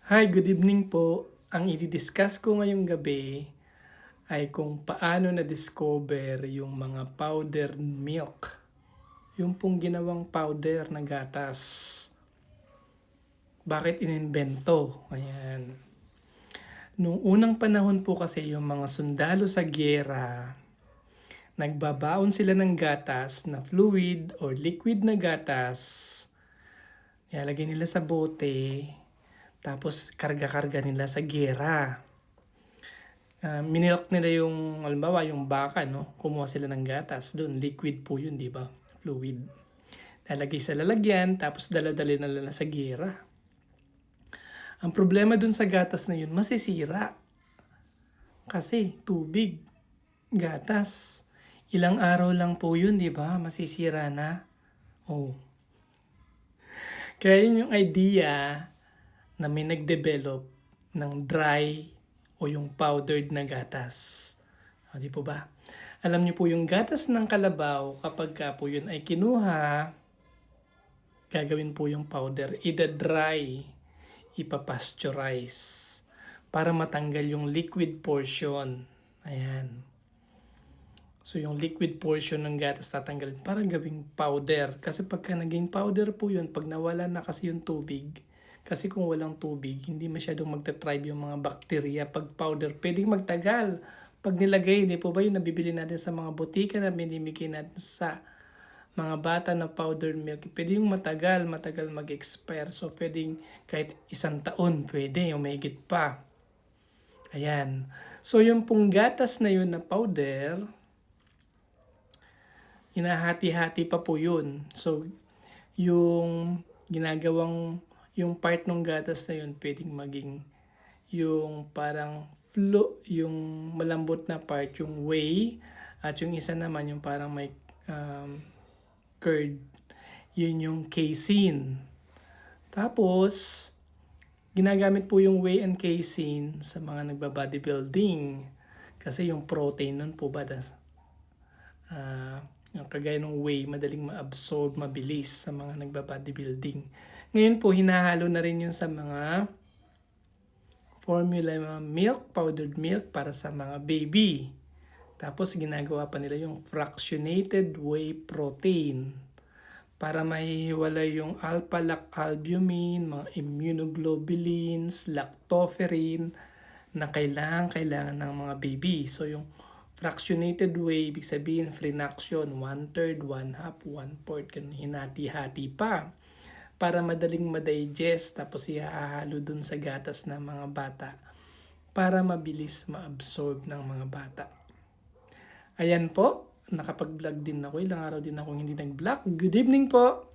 Hi, good evening po. Ang i-discuss ko ngayong gabi ay kung paano na-discover yung mga powdered milk. Yung pong ginawang powder na gatas. Bakit inimbento? Ayan. Nung unang panahon po kasi yung mga sundalo sa giyera, nagbabaon sila ng gatas na fluid or liquid na gatas. Ilalagay nila sa bote, tapos karga-karga nila sa giyera. Minilk nila yung, halimbawa, yung baka, no? Kumuha sila ng gatas. Doon, liquid po yun, di ba? Fluid. Lalagay sa lalagyan, tapos daladali na lang sa gira. Ang problema dun sa gatas na yun, masisira. Kasi, tubig, gatas. Ilang araw lang po yun, di ba? Masisira na. Oh. Kaya yun yung idea na may nag-develop ng dry o yung powdered na gatas. O, di po ba? Alam niyo po yung gatas ng kalabaw, kapag ka po yun ay kinuha, gagawin po yung powder, ida-dry, ipapasteurize, para matanggal yung liquid portion. Ayan. So yung liquid portion ng gatas tatanggalin para gawing powder. Kasi pagka naging powder po yun, pag nawala na kasi yung tubig, kasi kung walang tubig, hindi masyadong magta-thrive yung mga bakterya. Pag powder, pwedeng magtagal. Pag nilagay, hindi po ba yung nabibili natin sa mga butika na binibigay natin sa mga bata na powdered milk, pwede yung matagal mag-expire. So, pwedeng kahit 1 taon, pwede, yung mahigit pa. Ayan. So, yung pong gatas na yun na powder, hinahati-hati pa po yun. So, yung ginagawang, yung part ng gatas na yun, pwedeng maging yung parang yung malambot na part, yung whey, at yung isa naman, yung parang may curd, yun yung casein. Tapos, ginagamit po yung whey and casein sa mga nagba-bodybuilding. Kasi yung protein nun po ba, yung kagaya ng whey, madaling ma-absorb, mabilis sa mga nagba-bodybuilding. Ngayon po, hinahalo na rin yun sa mga formula milk, powdered milk para sa mga baby. Tapos ginagawa pa nila yung fractionated whey protein para mahihiwalay yung alpha-lactalbumin, mga immunoglobulins, lactoferrin na kailangan ng mga baby. So yung fractionated whey, ibig sabihin frinaction, 1/3, 1/2, 1/4, hinati-hati pa para madaling ma-digest, tapos ihahalo dun sa gatas ng mga bata para mabilis ma-absorb ng mga bata. Ayan po, nakapag-vlog din ako. Ilang araw din akong hindi nag-vlog. Good evening po!